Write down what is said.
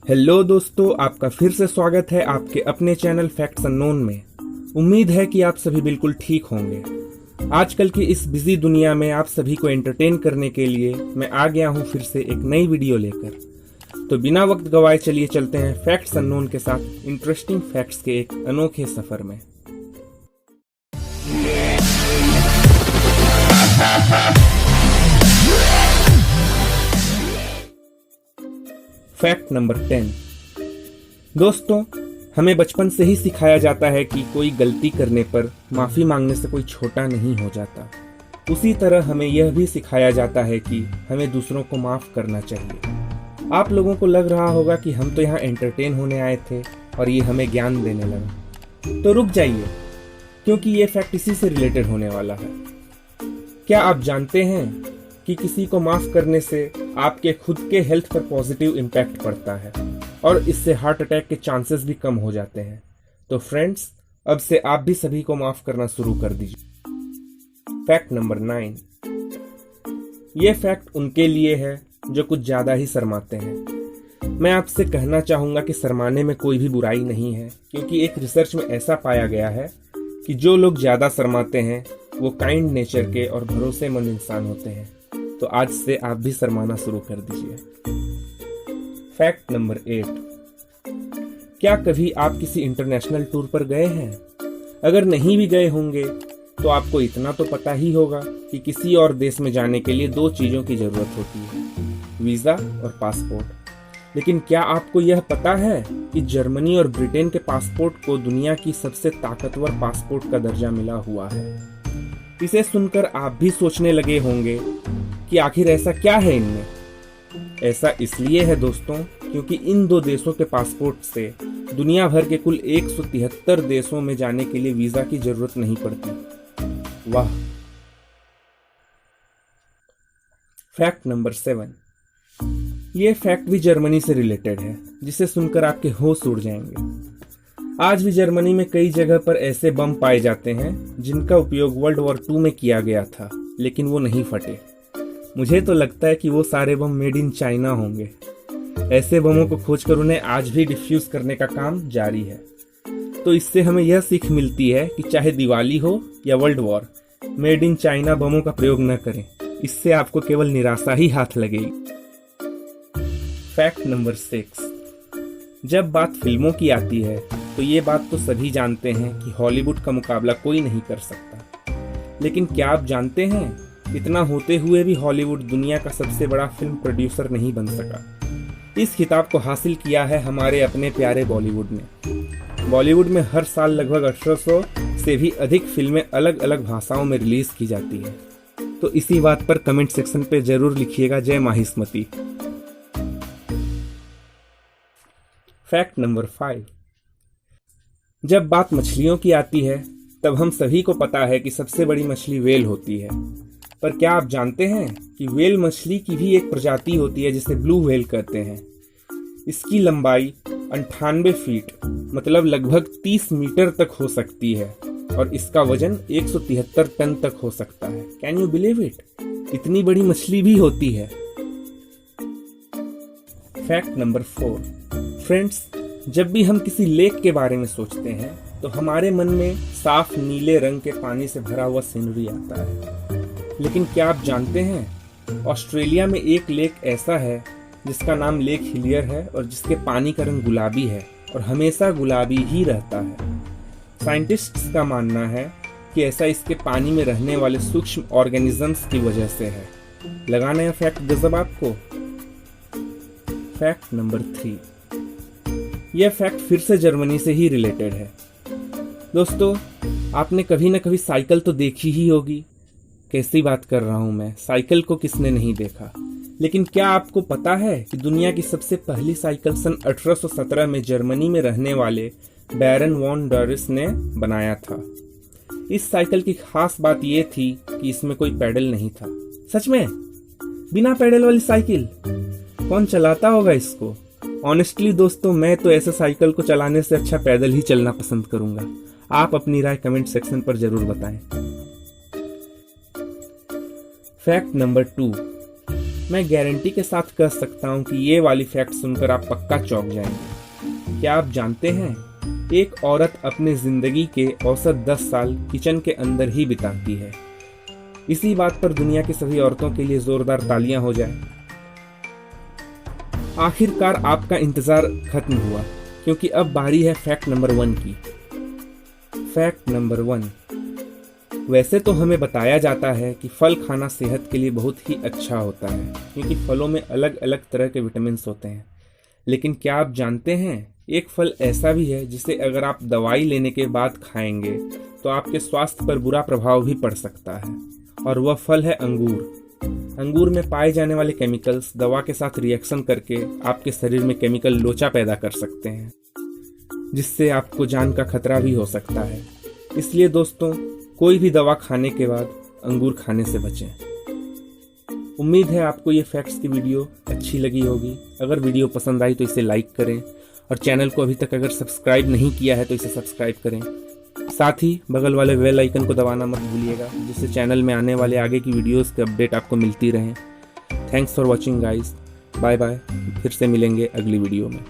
Hello दोस्तों, आपका फिर से स्वागत है आपके अपने चैनल फैक्ट्स अननोन में। उम्मीद है कि आप सभी बिल्कुल ठीक होंगे। आजकल की इस बिजी दुनिया में आप सभी को एंटरटेन करने के लिए मैं आ गया हूं फिर से एक नई वीडियो लेकर। तो बिना वक्त गवाए चलिए चलते हैं फैक्ट्स अननोन के साथ इंटरेस्टिंग फैक्ट्स के एक अनोखे सफर में। Fact number 10। दोस्तों, हमें बचपन से ही सिखाया जाता है कि कोई गलती करने पर माफी मांगने से कोई छोटा नहीं हो जाता। उसी तरह हमें यह भी सिखाया जाता है कि हमें दूसरों को माफ करना चाहिए। आप लोगों को लग रहा होगा कि हम तो यहाँ एंटरटेन होने आए थे और ये हमें ज्ञान देने लगा। तो रुक जाइए, क्योंकि ये फैक्ट इसी से रिलेटेड होने वाला है। क्या आप जानते हैं कि किसी को माफ करने से आपके खुद के हेल्थ पर पॉजिटिव इम्पैक्ट पड़ता है और इससे हार्ट अटैक के चांसेस भी कम हो जाते हैं। तो फ्रेंड्स, अब से आप भी सभी को माफ करना शुरू कर दीजिए। Fact number 9। ये फैक्ट उनके लिए है जो कुछ ज्यादा ही शर्माते हैं। मैं आपसे कहना चाहूंगा कि शर्माने में कोई भी बुराई नहीं है, क्योंकि एक रिसर्च में ऐसा पाया गया है कि जो लोग ज्यादा शर्माते हैं वो काइंड नेचर के और भरोसेमंद इंसान होते हैं। तो आज से आप भी शर्माना शुरू कर दीजिए। Fact number 8। क्या कभी आप किसी इंटरनेशनल टूर पर गए हैं? अगर नहीं भी गए होंगे तो आपको इतना तो पता ही होगा कि किसी और देश में जाने के लिए 2 चीजों की जरूरत होती है, वीजा और पासपोर्ट। लेकिन क्या आपको यह पता है कि जर्मनी और ब्रिटेन के पासपोर्ट को दुनिया की सबसे ताकतवर पासपोर्ट का दर्जा मिला हुआ है? इसे सुनकर आप भी सोचने लगे होंगे कि आखिर ऐसा क्या है इनमें। ऐसा इसलिए है दोस्तों, क्योंकि इन 2 देशों के पासपोर्ट से दुनिया भर के कुल 173 देशों में जाने के लिए वीजा की जरूरत नहीं पड़ती। वाह। Fact number 7। ये फैक्ट भी जर्मनी से रिलेटेड है, जिसे सुनकर आपके होश उड़ जाएंगे। आज भी जर्मनी में कई जगह पर ऐसे बम पाए जाते हैं जिनका उपयोग वर्ल्ड वॉर 2 में किया गया था, लेकिन वो नहीं फटे। मुझे तो लगता है कि वो सारे बम मेड इन चाइना होंगे। ऐसे बमों को खोजकर उन्हें आज भी डिफ्यूज करने का काम जारी है। तो इससे हमें यह सीख मिलती है कि चाहे दिवाली हो या world war, made in China बमों का प्रयोग न करें। इससे आपको केवल निराशा ही हाथ लगेगी। Fact number 6। जब बात फिल्मों की आती है तो ये बात तो सभी जानते हैं कि हॉलीवुड का मुकाबला कोई नहीं कर सकता। लेकिन क्या आप जानते हैं, इतना होते हुए भी हॉलीवुड दुनिया का सबसे बड़ा फिल्म प्रोड्यूसर नहीं बन सका। इस खिताब को हासिल किया है हमारे अपने प्यारे बॉलीवुड ने। बॉलीवुड में हर साल लगभग 1800 से भी अधिक फिल्में अलग अलग भाषाओं में रिलीज की जाती है। तो इसी बात पर कमेंट सेक्शन पे जरूर लिखिएगा जय माहिस्मती। Fact number 5। जब बात मछलियों की आती है तब हम सभी को पता है कि सबसे बड़ी मछली व्हेल होती है। पर क्या आप जानते हैं कि व्हेल मछली की भी एक प्रजाति होती है जिसे ब्लू व्हेल कहते हैं। इसकी लंबाई 98 फीट मतलब लगभग 30 मीटर तक हो सकती है और इसका वजन 173 टन तक हो सकता है। Can you believe it? इतनी बड़ी मछली भी होती है। Fact number 4। फ्रेंड्स, जब भी हम किसी लेक के बारे में सोचते हैं तो हमारे मन में साफ नीले रंग के पानी से भरा हुआ सीनरी आता है। लेकिन क्या आप जानते हैं, ऑस्ट्रेलिया में एक लेक ऐसा है जिसका नाम लेक हिलियर है और जिसके पानी का रंग गुलाबी है और हमेशा गुलाबी ही रहता है। साइंटिस्ट्स का मानना है कि ऐसा इसके पानी में रहने वाले सूक्ष्म ऑर्गेनिजम्स की वजह से है। लगाना है फैक्ट गजब आपको। Fact number 3। यह फैक्ट फिर से जर्मनी से ही रिलेटेड है। दोस्तों, आपने कभी न कभी साइकिल तो देखी ही होगी। कैसी बात कर रहा हूं मैं, साइकिल को किसने नहीं देखा। लेकिन क्या आपको पता है कि दुनिया की सबसे पहली साइकिल सन 1817 में जर्मनी में रहने वाले बैरन वॉन डॉरिस ने बनाया था। इस साइकिल की खास बात यह थी कि इसमें कोई पैडल नहीं था। सच में, बिना पैडल वाली साइकिल कौन चलाता होगा इसको? ऑनेस्टली दोस्तों, मैं तो ऐसे साइकिल को चलाने से अच्छा पैदल ही चलना पसंद करूंगा। आप अपनी राय कमेंट सेक्शन पर जरूर बताएं। Fact number 2। मैं गारंटी के साथ कह सकता हूँ कि ये वाली फैक्ट सुनकर आप पक्का चौंक जाएंगे। क्या आप जानते हैं, एक औरत अपनी जिंदगी के औसत 10 साल किचन के अंदर ही बिताती है। इसी बात पर दुनिया की सभी औरतों के लिए जोरदार तालियां हो जाए। आखिरकार आपका इंतजार खत्म हुआ, क्योंकि अब बारी है फैक्ट नंबर 1 की। फैक्ट नंबर 1, वैसे तो हमें बताया जाता है कि फल खाना सेहत के लिए बहुत ही अच्छा होता है, क्योंकि फलों में अलग अलग तरह के विटामिन होते हैं। लेकिन क्या आप जानते हैं, एक फल ऐसा भी है जिसे अगर आप दवाई लेने के बाद खाएंगे तो आपके स्वास्थ्य पर बुरा प्रभाव भी पड़ सकता है, और वह फल है अंगूर। अंगूर में पाए जाने वाले केमिकल्स दवा के साथ रिएक्शन करके आपके शरीर में केमिकल लोचा पैदा कर सकते हैं, जिससे आपको जान का खतरा भी हो सकता है। इसलिए दोस्तों, कोई भी दवा खाने के बाद अंगूर खाने से बचें। उम्मीद है आपको ये फैक्ट्स की वीडियो अच्छी लगी होगी। अगर वीडियो पसंद आई तो इसे लाइक करें, और चैनल को अभी तक अगर सब्सक्राइब नहीं किया है तो इसे सब्सक्राइब करें। साथ ही बगल वाले बेल आइकन को दबाना मत भूलिएगा, जिससे चैनल में आने वाले आगे की वीडियोस के अपडेट आपको मिलती रहें। Thanks for watching guys, bye bye. फिर से मिलेंगे अगली वीडियो में।